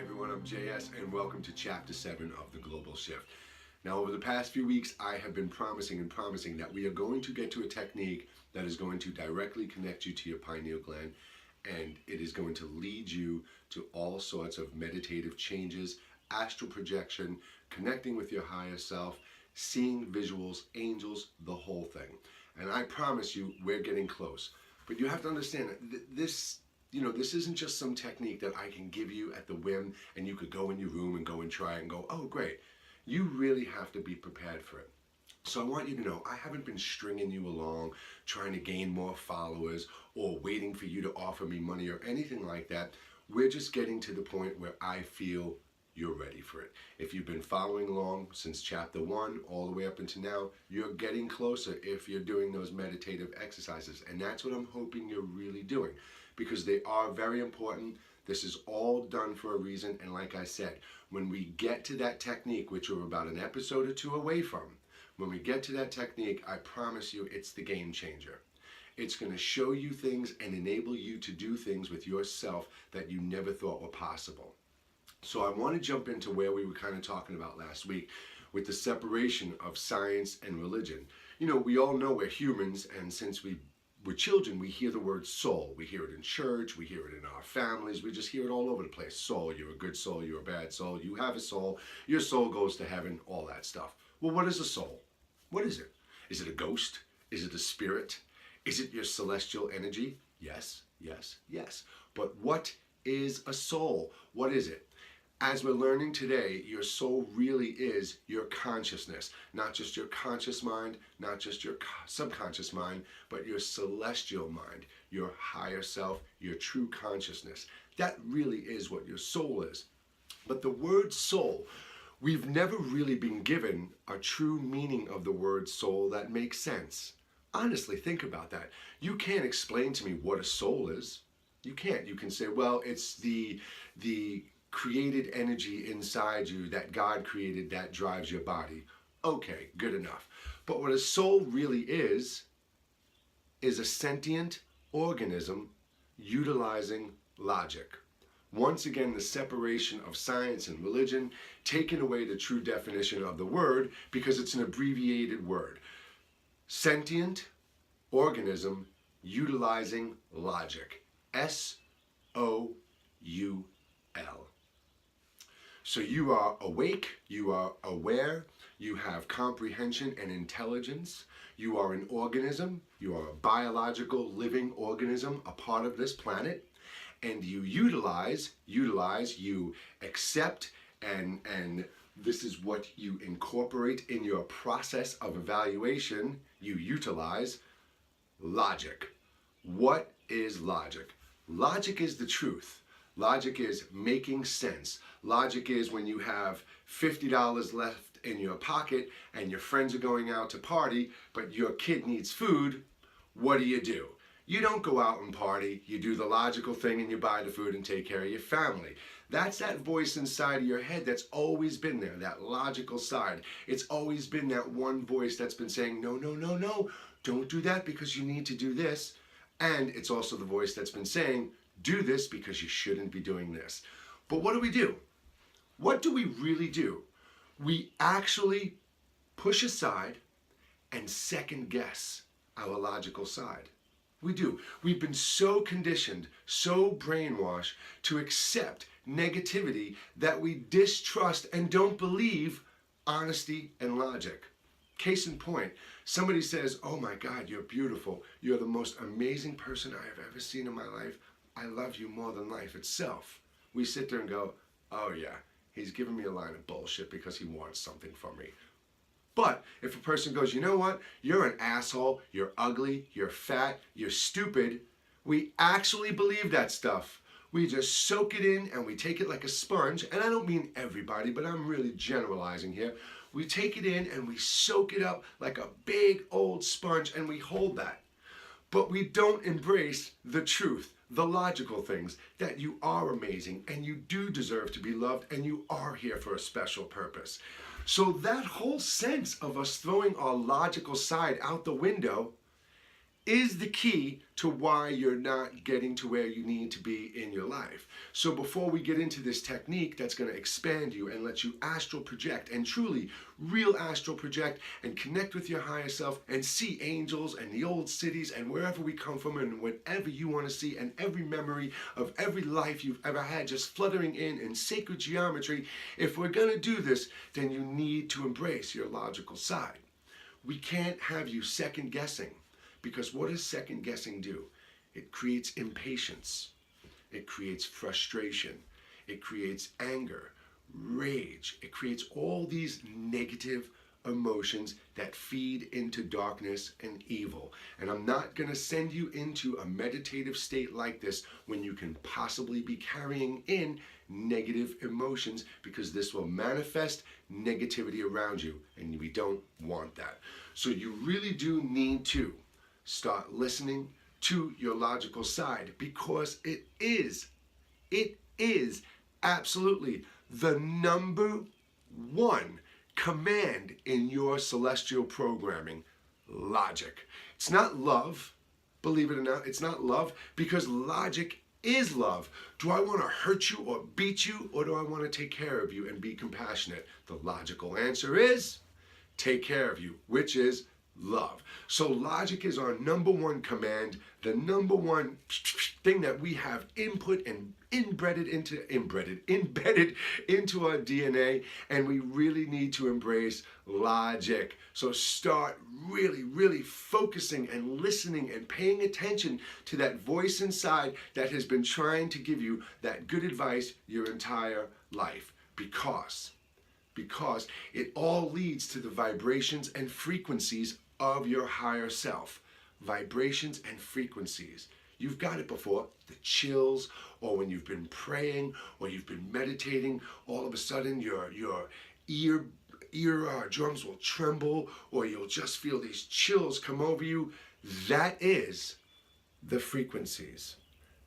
Hi everyone, I'm JS and welcome to Chapter 7 of The Global Shift. Now over the past few weeks I have been promising that we are going to get to a technique that is going to directly connect you to your pineal gland, and it is going to lead you to all sorts of meditative changes, astral projection, connecting with your higher self, seeing visuals, angels, the whole thing. And I promise you we're getting close. But you have to understand that this isn't just some technique that I can give you at the whim and you could go in your room and go and try it and go, oh great. You really have to be prepared for it. So I want you to know, I haven't been stringing you along, trying to gain more followers or waiting for you to offer me money or anything like that. We're just getting to the point where I feel you're ready for it. If you've been following along since chapter 1 all the way up until now, you're getting closer if you're doing those meditative exercises. And that's what I'm hoping you're really doing, because they are very important. This is all done for a reason. And like I said, when we get to that technique, which we're about an episode or two away from, when we get to that technique, I promise you it's the game changer. It's going to show you things and enable you to do things with yourself that you never thought were possible. So I want to jump into where we were kind of talking about last week with the separation of science and religion. You know, we all know we're humans, and since we're children, we hear the word soul. We hear it in church, we hear it in our families, we just hear it all over the place. Soul, you're a good soul, you're a bad soul, you have a soul, your soul goes to heaven, all that stuff. Well, what is a soul? What is it? Is it a ghost? Is it a spirit? Is it your celestial energy? Yes, yes, yes. But what is a soul? What is it? As we're learning today, your soul really is your consciousness. Not just your conscious mind, not just your subconscious mind, but your celestial mind, your higher self, your true consciousness. That really is what your soul is. But the word soul, we've never really been given a true meaning of the word soul that makes sense. Honestly, think about that. You can't explain to me what a soul is. You can't. You can say, well, it's the created energy inside you that God created that drives your body. Okay, good enough. But what a soul really is a sentient organism utilizing logic. Once again, the separation of science and religion, taking away the true definition of the word because it's an abbreviated word. Sentient organism utilizing logic. S-O-U-L. So you are awake, you are aware, you have comprehension and intelligence, you are an organism, you are a biological living organism, a part of this planet, and you utilize, you accept, and this is what you incorporate in your process of evaluation, you utilize logic. What is logic? Logic is the truth. Logic is making sense. Logic is when you have $50 left in your pocket and your friends are going out to party, but your kid needs food. What do? You don't go out and party. You do the logical thing and you buy the food and take care of your family. That's that voice inside of your head that's always been there, that logical side. It's always been that one voice that's been saying, no, no, no, no, don't do that because you need to do this. And it's also the voice that's been saying, do this because you shouldn't be doing this. But what do? What do we really do? We actually push aside and second guess our logical side. We do. We've been so conditioned, so brainwashed to accept negativity that we distrust and don't believe honesty and logic. Case in point, somebody says, oh my God, you're beautiful. You're the most amazing person I have ever seen in my life. I love you more than life itself. We sit there and go, oh yeah, he's giving me a line of bullshit because he wants something from me. But if a person goes, you know what, you're an asshole, you're ugly, you're fat, you're stupid, we actually believe that stuff. We just soak it in and we take it like a sponge, and I don't mean everybody, but I'm really generalizing here. We take it in and we soak it up like a big old sponge and we hold that. But we don't embrace the truth, the logical things, that you are amazing and you do deserve to be loved and you are here for a special purpose. So that whole sense of us throwing our logical side out the window is the key to why you're not getting to where you need to be in your life. So before we get into this technique that's going to expand you and let you astral project, and truly real astral project, and connect with your higher self and see angels and the old cities and wherever we come from and whatever you want to see, and every memory of every life you've ever had just fluttering in sacred geometry. If we're going to do this, then you need to embrace your logical side. We can't have you second guessing, because what does second guessing do? It creates impatience. It creates frustration. It creates anger, rage. It creates all these negative emotions that feed into darkness and evil. And I'm not going to send you into a meditative state like this when you can possibly be carrying in negative emotions, because this will manifest negativity around you, and we don't want that. So you really do need to start listening to your logical side, because it is absolutely the number one command in your celestial programming: logic. It's not love, believe it or not, it's not love, because logic is love. Do I want to hurt you or beat you, or do I want to take care of you and be compassionate? The logical answer is take care of you, which is love. So logic is our number one command, the number one thing that we have input and embedded into our DNA, and we really need to embrace logic. So start really focusing and listening and paying attention to that voice inside that has been trying to give you that good advice your entire life, because it all leads to the vibrations and frequencies of your higher self. Vibrations and frequencies. You've got it before, the chills, or when you've been praying, or you've been meditating, all of a sudden your ear drums will tremble, or you'll just feel these chills come over you. That is the frequencies.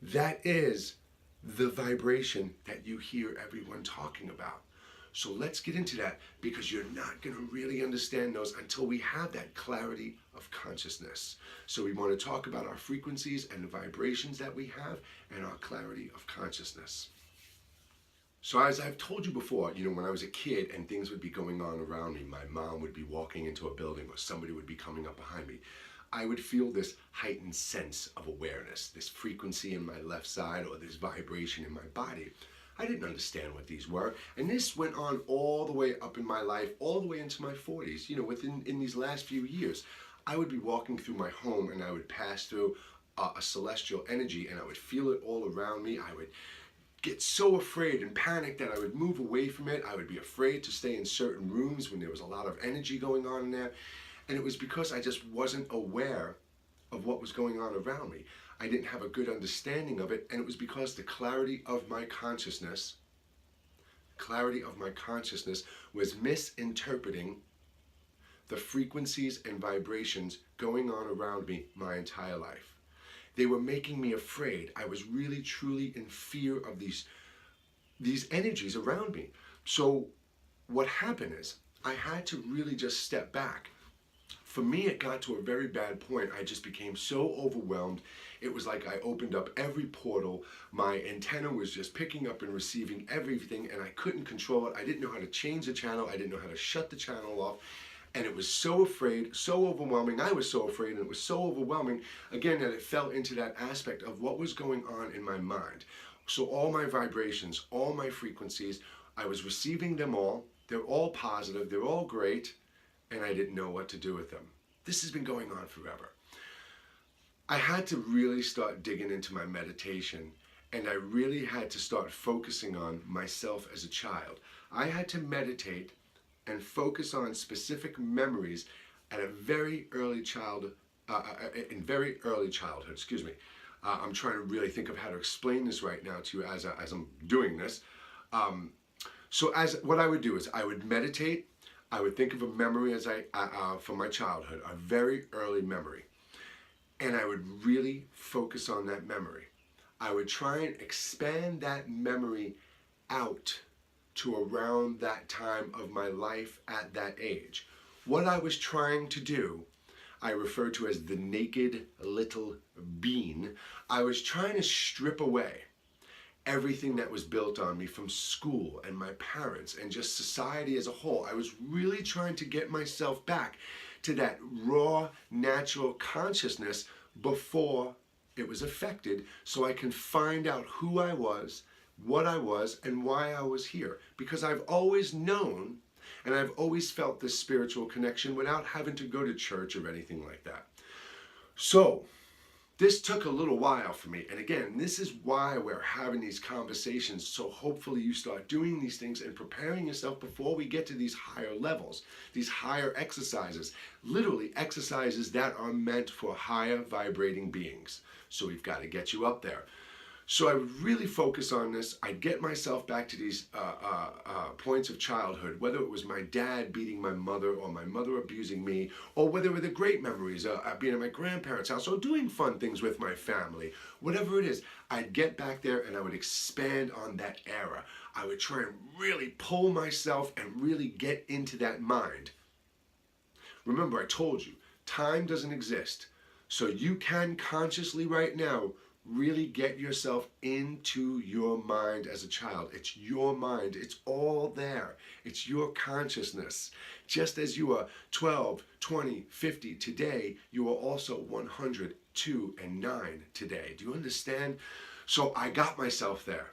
That is the vibration that you hear everyone talking about. So let's get into that, because you're not going to really understand those until we have that clarity of consciousness. So we want to talk about our frequencies and the vibrations that we have, and our clarity of consciousness. So as I've told you before, when I was a kid and things would be going on around me, my mom would be walking into a building or somebody would be coming up behind me, I would feel this heightened sense of awareness, this frequency in my left side, or this vibration in my body. I didn't understand what these were, and this went on all the way up in my life, all the way into my 40s. In these last few years, I would be walking through my home and I would pass through a celestial energy, and I would feel it all around me. I would get so afraid and panicked that I would move away from it. I would be afraid to stay in certain rooms when there was a lot of energy going on in there, and it was because I just wasn't aware of what was going on around me. I didn't have a good understanding of it, and it was because the clarity of my consciousness was misinterpreting the frequencies and vibrations going on around me my entire life. They were making me afraid. I was really, truly in fear of these energies around me. So what happened is I had to really just step back. For me, it got to a very bad point. I just became so overwhelmed. It was like I opened up every portal. My antenna was just picking up and receiving everything, and I couldn't control it. I didn't know how to change the channel. I didn't know how to shut the channel off. And it was so afraid, so overwhelming. I was so afraid, and it was so overwhelming, again, that it fell into that aspect of what was going on in my mind. So all my vibrations, all my frequencies, I was receiving them all. They're all positive. They're all great. And I didn't know what to do with them. This has been going on forever. I had to really start digging into my meditation, and I really had to start focusing on myself as a child. I had to meditate and focus on specific memories at a very early childhood. I'm trying to really think of how to explain this right now to you as I'm doing this. What I would do is I would meditate. I would think of a memory from my childhood, a very early memory, and I would really focus on that memory. I would try and expand that memory out to around that time of my life at that age. What I was trying to do, I refer to as the naked little bean, I was trying to strip away everything that was built on me from school and my parents and just society as a whole. I was really trying to get myself back to that raw, natural consciousness before it was affected, so I can find out who I was, what I was, and why I was here. Because I've always known and I've always felt this spiritual connection without having to go to church or anything like that. So this took a little while for me. And again, this is why we're having these conversations. So hopefully you start doing these things and preparing yourself before we get to these higher levels, these higher exercises, literally exercises that are meant for higher vibrating beings. So we've got to get you up there. So I would really focus on this. I'd get myself back to these points of childhood, whether it was my dad beating my mother or my mother abusing me, or whether it were the great memories of being at my grandparents' house or doing fun things with my family. Whatever it is, I'd get back there and I would expand on that era. I would try and really pull myself and really get into that mind. Remember, I told you, time doesn't exist. So you can consciously right now really get yourself into your mind as a child. It's your mind. It's all there. It's your consciousness. Just as you are 12, 20, 50 today, you are also 100, 2, and 9 today. Do you understand? So I got myself there.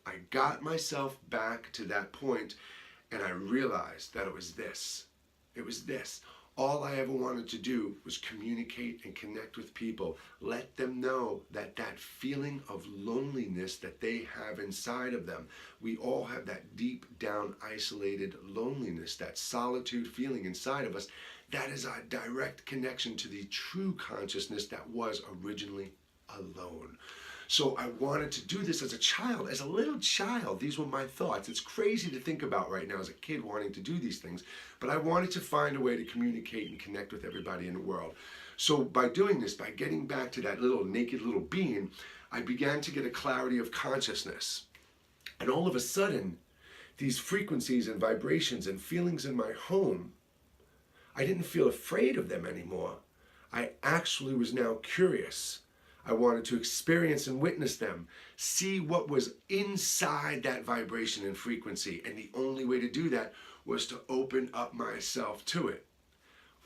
I got myself back to that point, and I realized that it was this. It was this. All I ever wanted to do was communicate and connect with people. Let them know that that feeling of loneliness that they have inside of them. We all have that deep down isolated loneliness, that solitude feeling inside of us. That is our direct connection to the true consciousness that was originally alone. So I wanted to do this as a child, as a little child. These were my thoughts. It's crazy to think about right now as a kid wanting to do these things, but I wanted to find a way to communicate and connect with everybody in the world. So by doing this, by getting back to that little naked little being, I began to get a clarity of consciousness. And all of a sudden, these frequencies and vibrations and feelings in my home, I didn't feel afraid of them anymore. I actually was now curious. I wanted to experience and witness them, see what was inside that vibration and frequency. And the only way to do that was to open up myself to it.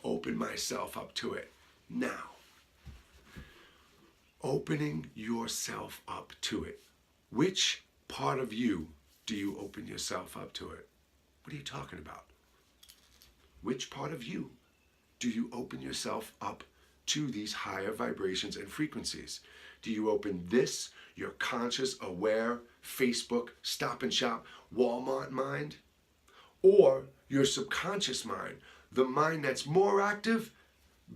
Open myself up to it. Now, opening yourself up to it. Which part of you do you open yourself up to it? What are you talking about? Which part of you do you open yourself up to these higher vibrations and frequencies? Do you open this, your conscious, aware, Facebook, Stop and Shop, Walmart mind? Or your subconscious mind, the mind that's more active,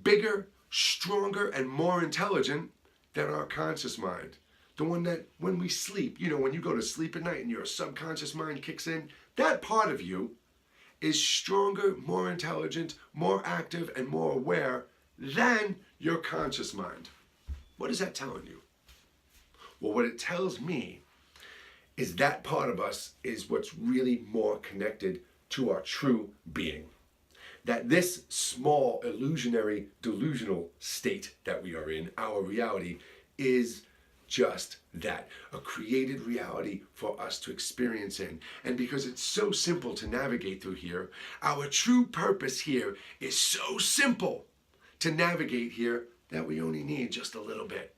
bigger, stronger, and more intelligent than our conscious mind? The one that when we sleep, when you go to sleep at night and your subconscious mind kicks in, that part of you is stronger, more intelligent, more active, and more aware than your conscious mind. What is that telling you? Well, what it tells me is that part of us is what's really more connected to our true being. That this small, illusionary, delusional state that we are in, our reality, is just that, a created reality for us to experience in. And because it's so simple to navigate through here, our true purpose here is so simple to navigate here that we only need just a little bit.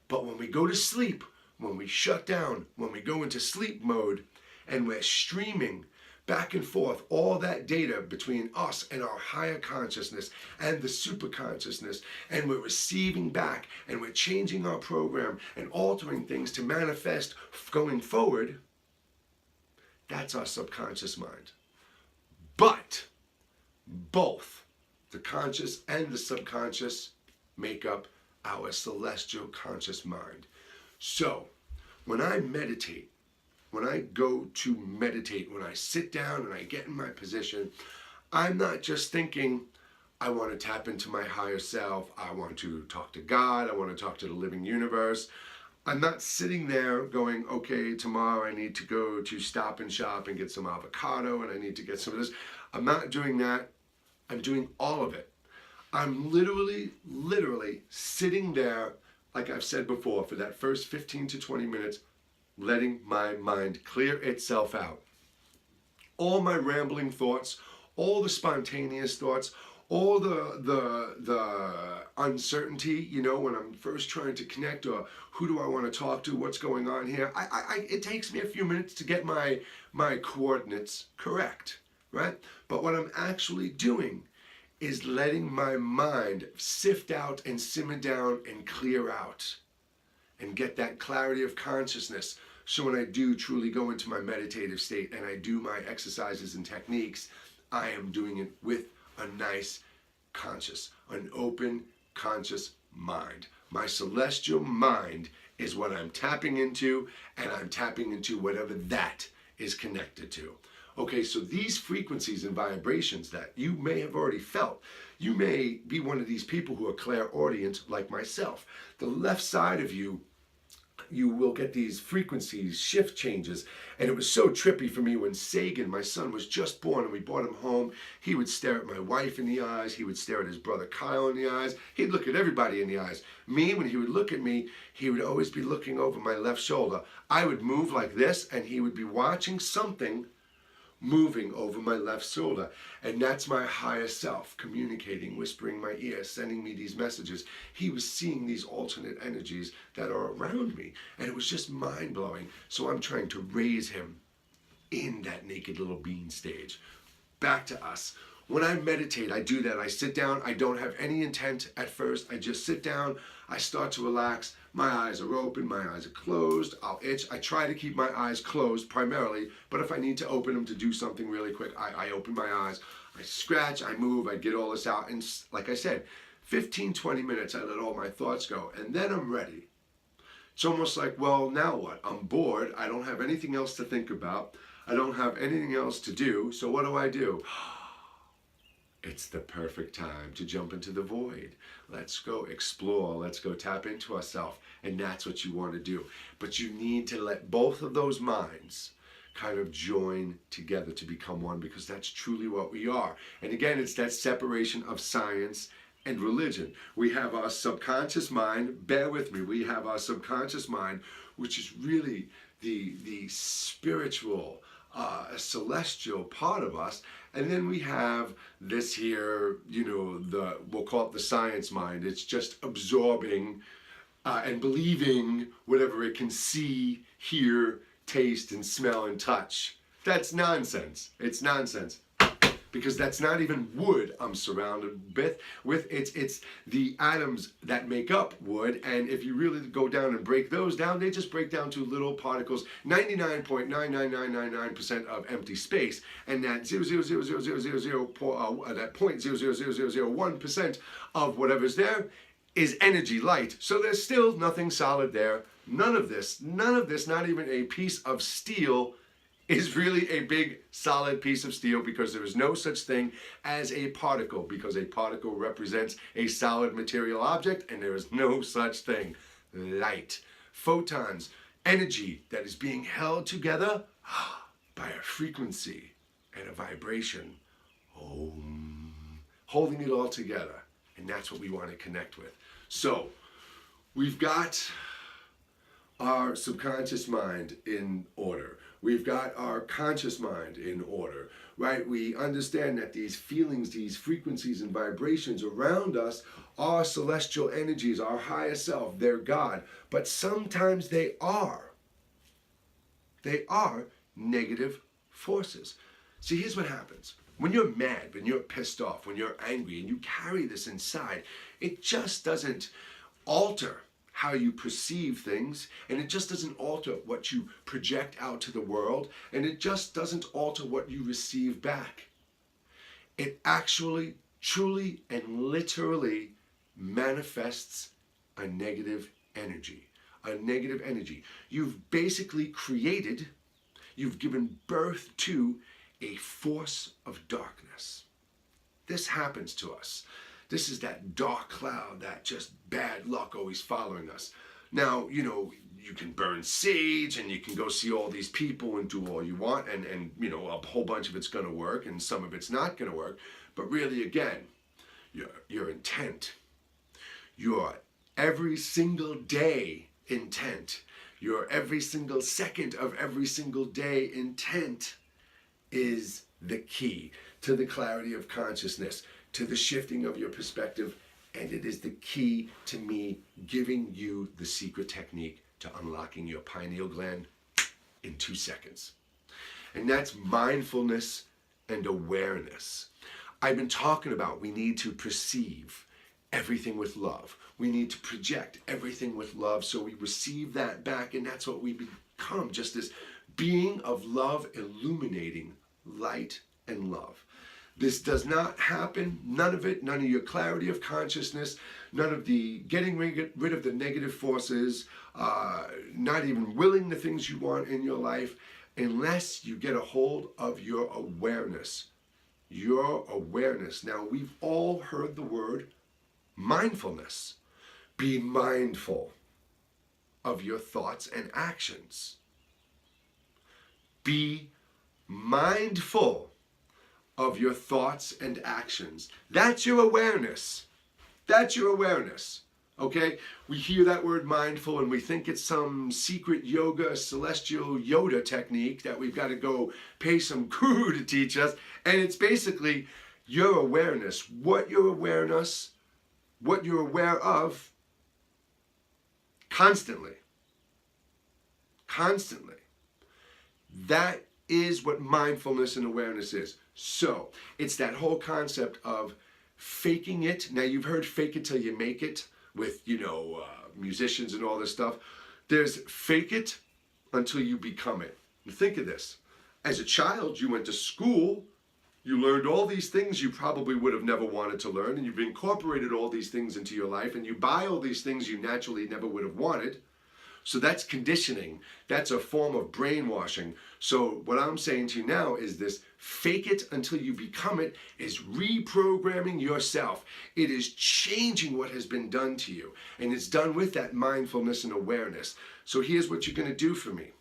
But when we go to sleep, when we shut down, when we go into sleep mode, and we're streaming back and forth all that data between us and our higher consciousness and the super consciousness, and we're receiving back and we're changing our program and altering things to manifest going forward, that's our subconscious mind. But both the conscious and the subconscious make up our celestial conscious mind. So when I meditate, when I go to meditate, when I sit down and I get in my position, I'm not just thinking, I want to tap into my higher self, I want to talk to God, I want to talk to the living universe. I'm not sitting there going, okay, tomorrow I need to go to Stop and Shop and get some avocado and I need to get some of this. I'm not doing that. I'm doing all of it. I'm literally sitting there, like I've said before, for that first 15 to 20 minutes, letting my mind clear itself out. All my rambling thoughts, all the spontaneous thoughts, all the uncertainty, when I'm first trying to connect, or who do I want to talk to, what's going on here. It takes me a few minutes to get my coordinates correct, right? But what I'm actually doing is letting my mind sift out and simmer down and clear out and get that clarity of consciousness. So when I do truly go into my meditative state and I do my exercises and techniques, I am doing it with a nice an open conscious mind. My celestial mind is what I'm tapping into, and I'm tapping into whatever that is connected to. Okay, so these frequencies and vibrations that you may have already felt, you may be one of these people who are clairaudient like myself. The left side of you will get these frequencies, shift changes. And it was so trippy for me when Sagan, my son, was just born and we brought him home. He would stare at my wife in the eyes. He would stare at his brother Kyle in the eyes. He'd look at everybody in the eyes. Me, when he would look at me, he would always be looking over my left shoulder. I would move like this and he would be watching something moving over my left shoulder. And that's my higher self communicating, whispering in my ear, sending me these messages. He was seeing these alternate energies that are around me. And it was just mind-blowing. So I'm trying to raise him in that naked little bean stage. Back to us. When I meditate, I do that. I sit down. I don't have any intent at first. I just sit down. I start to relax. My eyes are open. My eyes are closed. I'll itch. I try to keep my eyes closed primarily, but if I need to open them to do something really quick, I open my eyes. I scratch. I move. I get all this out. And like I said, 15, 20 minutes, I let all my thoughts go. And then I'm ready. It's almost like, well, now what? I'm bored. I don't have anything else to think about. I don't have anything else to do. So what do? It's the perfect time to jump into the void. Let's go explore. Let's go tap into ourselves. And that's what you want to do. But you need to let both of those minds kind of join together to become one, because that's truly what we are. And again, it's that separation of science and religion. We have our subconscious mind. Bear with me. We have our subconscious mind, which is really the spiritual, celestial part of us. And then we have this here, we'll call it the science mind. It's just absorbing and believing whatever it can see, hear, taste, and smell and touch. That's nonsense. It's nonsense. Because that's not even wood I'm surrounded with. It's the atoms that make up wood, and if you really go down and break those down, they just break down to little particles, 99.99999% of empty space, and that 0.00001% of whatever's there is energy, light. So there's still nothing solid there. None of this, not even a piece of steel is really a big solid piece of steel, because there is no such thing as a particle, because a particle represents a solid material object, and there is no such thing. Light, photons, energy that is being held together by a frequency and a vibration, holding it all together. And that's what we want to connect with. So we've got our subconscious mind in order. We've got our conscious mind in order, right? We understand that these feelings, these frequencies and vibrations around us are celestial energies, our higher self, they're God. But sometimes they are negative forces. See, here's what happens. When you're mad, when you're pissed off, when you're angry, and you carry this inside, it just doesn't alter how you perceive things, and it just doesn't alter what you project out to the world, and it just doesn't alter what you receive back. It actually, truly, and literally manifests a negative energy. A negative energy. You've basically created, you've given birth to a force of darkness. This happens to us. This is that dark cloud, that just bad luck always following us. Now, you can burn sage and you can go see all these people and do all you want, and a whole bunch of it's going to work and some of it's not going to work. But really, again, your intent, your every single day intent, your every single second of every single day intent is the key to the clarity of consciousness, to the shifting of your perspective, and it is the key to me giving you the secret technique to unlocking your pineal gland in 2 seconds. And that's mindfulness and awareness. I've been talking about we need to perceive everything with love. We need to project everything with love so we receive that back, and that's what we become, just this being of love illuminating light and love. This does not happen, none of it, none of your clarity of consciousness, none of the getting rid of the negative forces, not even willing the things you want in your life, unless you get a hold of your awareness. Your awareness. Now, we've all heard the word mindfulness. Be mindful of your thoughts and actions. Be mindful of your thoughts and actions. That's your awareness. That's your awareness. Okay? We hear that word mindful and we think it's some secret yoga, celestial Yoda technique that we've got to go pay some guru to teach us. And it's basically your awareness. What you're aware of constantly. Constantly. That is what mindfulness and awareness is. So, it's that whole concept of faking it. Now, you've heard fake it till you make it with, musicians and all this stuff. There's fake it until you become it. Think of this. As a child, you went to school, you learned all these things you probably would have never wanted to learn, and you've incorporated all these things into your life, and you buy all these things you naturally never would have wanted. So that's conditioning. That's a form of brainwashing. So what I'm saying to you now is this: fake it until you become it is reprogramming yourself. It is changing what has been done to you. And it's done with that mindfulness and awareness. So here's what you're going to do for me.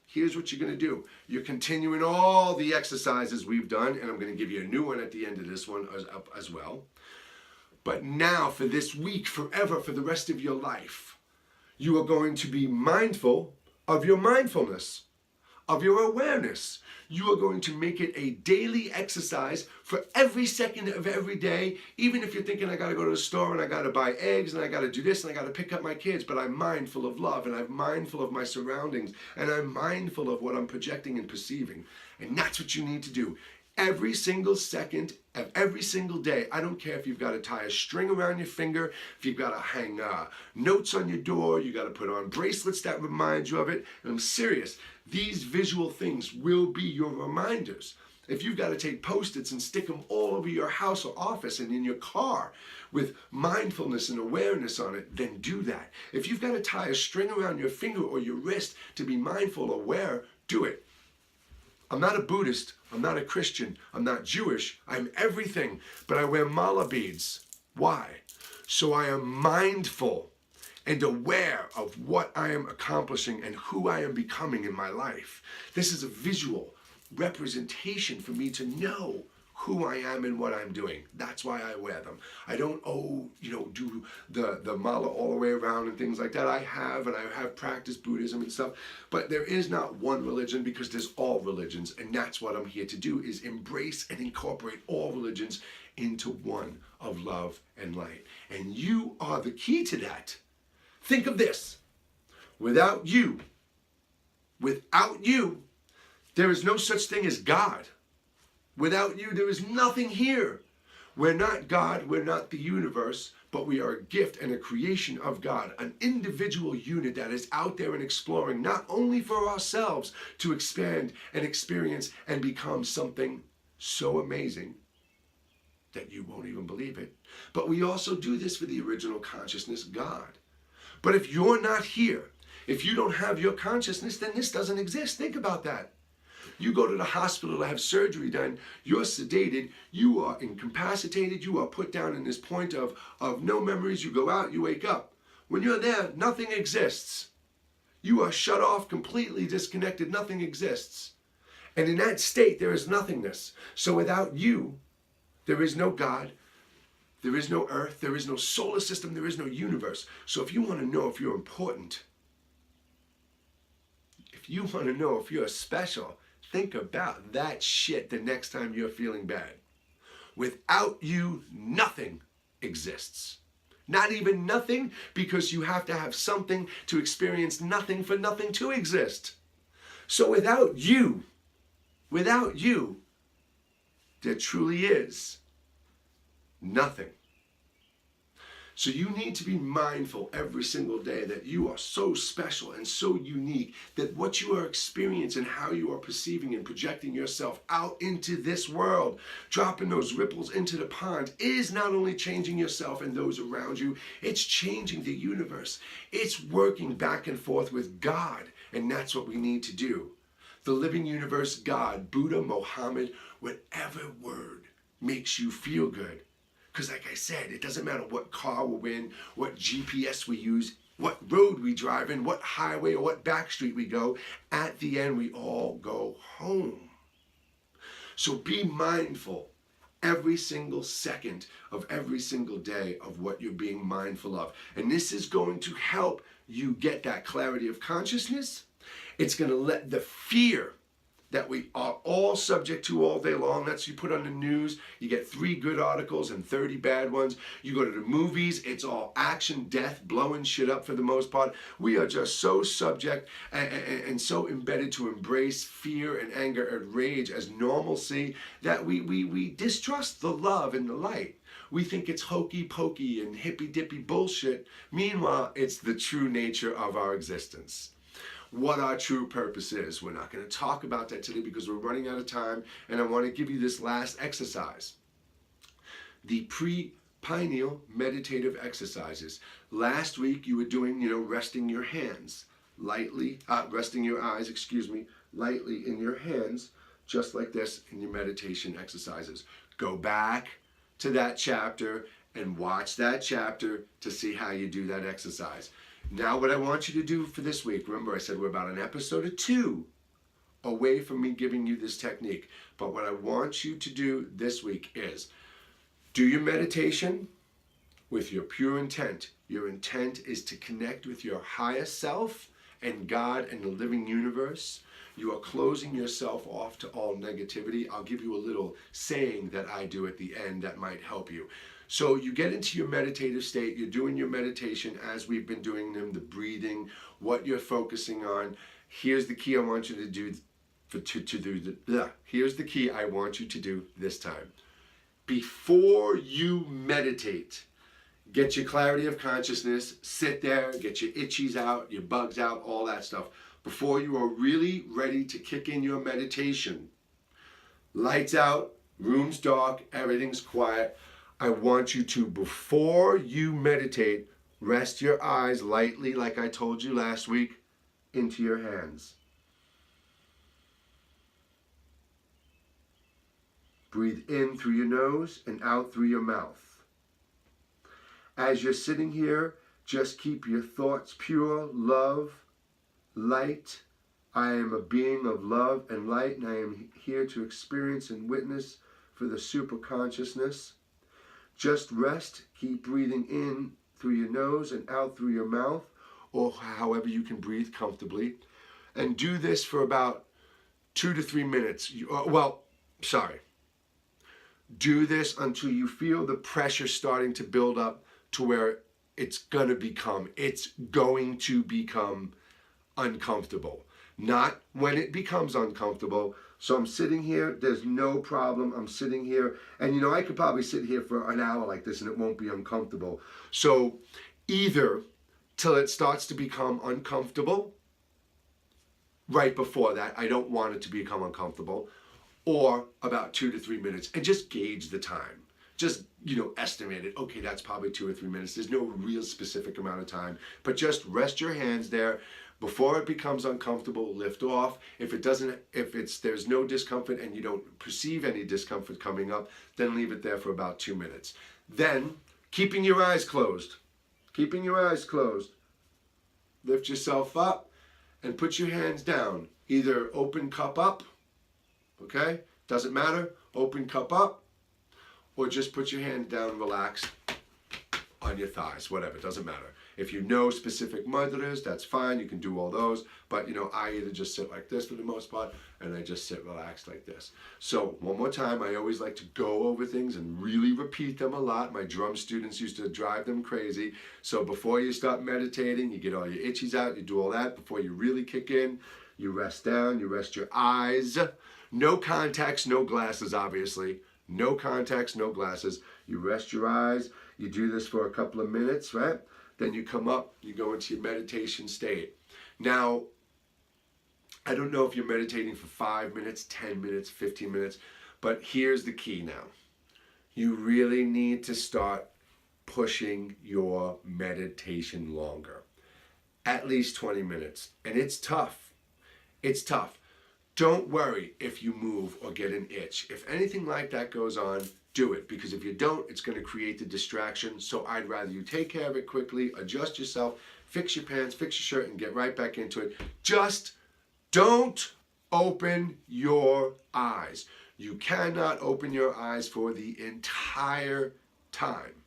Here's what you're going to do. You're continuing all the exercises we've done, and I'm going to give you a new one at the end of this one as well. But now, for this week, forever, for the rest of your life, you are going to be mindful of your mindfulness, of your awareness. You are going to make it a daily exercise for every second of every day, even if you're thinking, I got to go to the store and I got to buy eggs and I got to do this and I got to pick up my kids, but I'm mindful of love and I'm mindful of my surroundings and I'm mindful of what I'm projecting and perceiving. And that's what you need to do. Every single second of every single day. I don't care if you've got to tie a string around your finger, if you've got to hang notes on your door, you got to put on bracelets that remind you of it. And I'm serious. These visual things will be your reminders. If you've got to take Post-its and stick them all over your house or office and in your car with mindfulness and awareness on it, then do that. If you've got to tie a string around your finger or your wrist to be mindful, aware, do it. I'm not a Buddhist, I'm not a Christian, I'm not Jewish, I'm everything, but I wear mala beads. Why? So I am mindful and aware of what I am accomplishing and who I am becoming in my life. This is a visual representation for me to know who I am and what I'm doing. That's why I wear them. I don't, do the mala all the way around and things like that. I have practiced Buddhism and stuff, but there is not one religion because there's all religions, and that's what I'm here to do, is embrace and incorporate all religions into one of love and light. And you are the key to that. Think of this. Without you, there is no such thing as God. Without you, there is nothing here. We're not God, we're not the universe, but we are a gift and a creation of God, an individual unit that is out there and exploring, not only for ourselves to expand and experience and become something so amazing that you won't even believe it, but we also do this for the original consciousness, God. But if you're not here, if you don't have your consciousness, then this doesn't exist. Think about that. You go to the hospital to have surgery done, you're sedated, you are incapacitated, you are put down in this point of no memories, you go out, you wake up. When you're there, nothing exists. You are shut off, completely disconnected, nothing exists. And in that state, there is nothingness. So without you, there is no God, There is no earth, there is no solar system, there is no universe. So if you want to know if you're important, if you want to know if you're special, think about that shit the next time you're feeling bad. Without you, nothing exists. Not even nothing, because you have to have something to experience nothing for nothing to exist. So without you, there truly is nothing. So you need to be mindful every single day that you are so special and so unique, that what you are experiencing, how you are perceiving and projecting yourself out into this world, dropping those ripples into the pond, is not only changing yourself and those around you, it's changing the universe. It's working back and forth with God, and that's what we need to do. The living universe, God, Buddha, Mohammed, whatever word makes you feel good. Because like I said, it doesn't matter what car we're in, what GPS we use, what road we drive in, what highway or what back street we go. At the end, we all go home. So be mindful every single second of every single day of what you're being mindful of. And this is going to help you get that clarity of consciousness. It's going to let the fear that we are all subject to all day long. That's you put on the news, you get 3 good articles and 30 bad ones. You go to the movies, it's all action, death, blowing shit up for the most part. We are just so subject and so embedded to embrace fear and anger and rage as normalcy that we distrust the love and the light. We think it's hokey pokey and hippy dippy bullshit. Meanwhile, it's the true nature of our existence. What our true purpose is. We're not going to talk about that today because we're running out of time, and I want to give you this last exercise. The pre-pineal meditative exercises. Last week you were doing, resting your hands lightly, resting your eyes, lightly in your hands, just like this in your meditation exercises. Go back to that chapter and watch that chapter to see how you do that exercise. Now what I want you to do for this week, remember I said we're about an episode or 2 away from me giving you this technique. But what I want you to do this week is do your meditation with your pure intent. Your intent is to connect with your higher self and God and the living universe. You are closing yourself off to all negativity. I'll give you a little saying that I do at the end that might help you. So you get into your meditative state, you're doing your meditation as we've been doing them, the breathing, what you're focusing on. Here's the key I want you to do here's the key I want you to do this time. Before you meditate, get your clarity of consciousness, sit there, get your itchies out, your bugs out, all that stuff. Before you are really ready to kick in your meditation, lights out, room's dark, everything's quiet. I want you to, before you meditate, rest your eyes lightly, like I told you last week, into your hands. Breathe in through your nose and out through your mouth. As you're sitting here, just keep your thoughts pure, love, light. I am a being of love and light, and I am here to experience and witness for the super consciousness. Just rest, keep breathing in through your nose and out through your mouth, or however you can breathe comfortably. And do this for about 2 to 3 minutes. Do this until you feel the pressure starting to build up to where it's going to become uncomfortable. Not when it becomes uncomfortable. So I'm sitting here, there's no problem. I'm sitting here, and I could probably sit here for an hour like this and it won't be uncomfortable. So either till it starts to become uncomfortable, right before that, I don't want it to become uncomfortable, or about 2 to 3 minutes, and just gauge the time. Just, estimate it. Okay, that's probably 2 or 3 minutes. There's no real specific amount of time, but just rest your hands there. Before it becomes uncomfortable, lift off. If there's no discomfort and you don't perceive any discomfort coming up, then leave it there for about 2 minutes. Then, keeping your eyes closed, lift yourself up and put your hands down. Either open cup up, okay? Doesn't matter, open cup up, or just put your hand down and relax on your thighs, whatever, doesn't matter. If you know specific mudras, that's fine, you can do all those, but I either just sit like this for the most part, and I just sit relaxed like this. So one more time, I always like to go over things and really repeat them a lot. My drum students used to drive them crazy. So before you start meditating, you get all your itchies out, you do all that. Before you really kick in, you rest down, you rest your eyes. No contacts, no glasses, obviously. No contacts, no glasses. You rest your eyes. You do this for a couple of minutes, right? Then you come up, you go into your meditation state. Now, I don't know if you're meditating for 5 minutes, 10 minutes, 15 minutes, but here's the key now. You really need to start pushing your meditation longer. At least 20 minutes. And it's tough. It's tough. Don't worry if you move or get an itch. If anything like that goes on, do it, because if you don't, it's going to create the distraction. So I'd rather you take care of it quickly, adjust yourself, fix your pants, fix your shirt, and get right back into it. Just don't open your eyes. You cannot open your eyes for the entire time.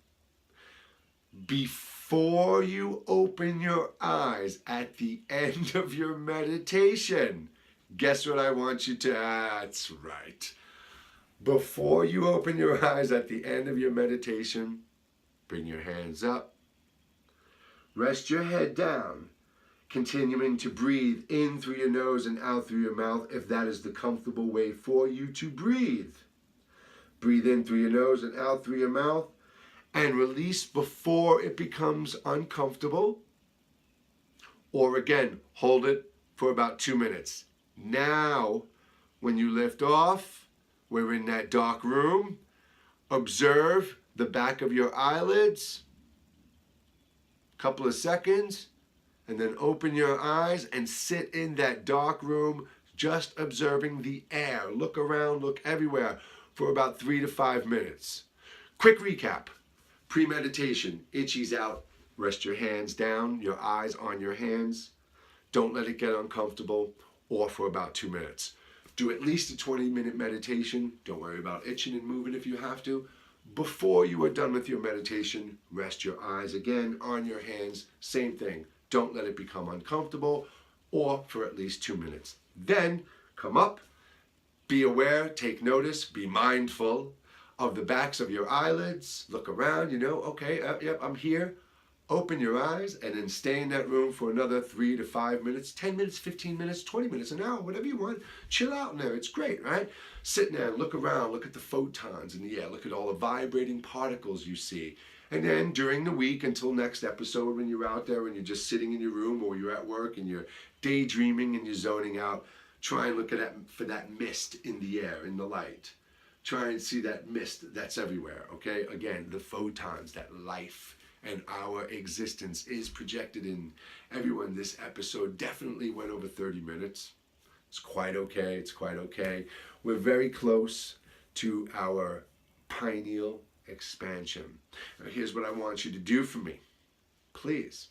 Before you open your eyes at the end of your meditation, guess what I want you to, that's right. Before you open your eyes at the end of your meditation, bring your hands up. Rest your head down, continuing to breathe in through your nose and out through your mouth if that is the comfortable way for you to breathe. Breathe in through your nose and out through your mouth, and release before it becomes uncomfortable. Or again, hold it for about 2 minutes. Now, when you lift off, we're in that dark room. Observe the back of your eyelids. Couple of seconds. And then open your eyes and sit in that dark room, just observing the air. Look around, look everywhere for about 3 to 5 minutes. Quick recap. Pre-meditation, itchies out. Rest your hands down, your eyes on your hands. Don't let it get uncomfortable, or for about 2 minutes. Do at least a 20-minute meditation. Don't worry about itching and moving if you have to. Before you are done with your meditation, rest your eyes again on your hands. Same thing. Don't let it become uncomfortable, or for at least 2 minutes. Then come up, be aware, take notice, be mindful of the backs of your eyelids. Look around, okay, yep, I'm here. Open your eyes and then stay in that room for another 3 to 5 minutes, 10 minutes, 15 minutes, 20 minutes, an hour, whatever you want. Chill out in there. It's great, right? Sit there and look around. Look at the photons in the air. Look at all the vibrating particles you see. And then during the week until next episode, when you're out there and you're just sitting in your room or you're at work and you're daydreaming and you're zoning out, try and look at for that mist in the air, in the light. Try and see that mist that's everywhere, okay? Again, the photons, that life and our existence is projected in everyone. This episode definitely went over 30 minutes. It's quite okay. It's quite okay. We're very close to our pineal expansion. Now, here's what I want you to do for me. Please.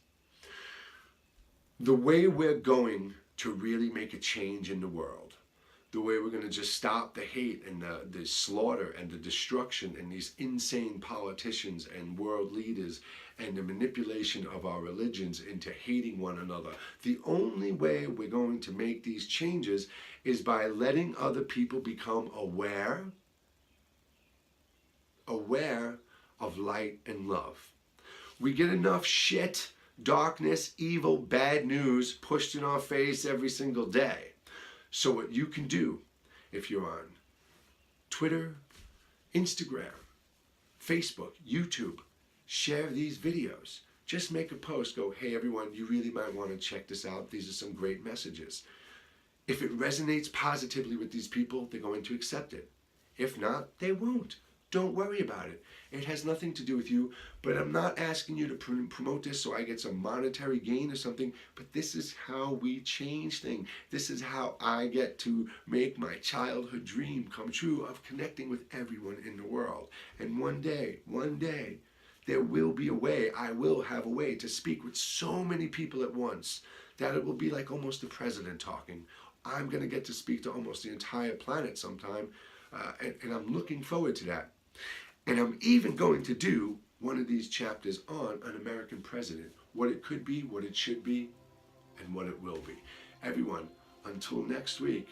The way we're going to really make a change in the world, the way we're going to just stop the hate and the slaughter and the destruction and these insane politicians and world leaders and the manipulation of our religions into hating one another. The only way we're going to make these changes is by letting other people become aware of light and love. We get enough shit, darkness, evil, bad news pushed in our face every single day. So what you can do, if you're on Twitter, Instagram, Facebook, YouTube, share these videos. Just make a post, go, hey everyone, you really might want to check this out. These are some great messages. If it resonates positively with these people, they're going to accept it. If not, they won't. Don't worry about it. It has nothing to do with you, but I'm not asking you to promote this so I get some monetary gain or something, but this is how we change things. This is how I get to make my childhood dream come true of connecting with everyone in the world. And one day, there will be a way, I will have a way to speak with so many people at once that it will be like almost the president talking. I'm going to get to speak to almost the entire planet sometime, and I'm looking forward to that. And I'm even going to do one of these chapters on an American president, what it could be, what it should be, and what it will be. Everyone, until next week,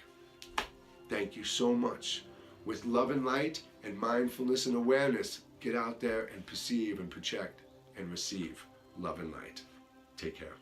thank you so much. With love and light and mindfulness and awareness, get out there and perceive and project and receive love and light. Take care.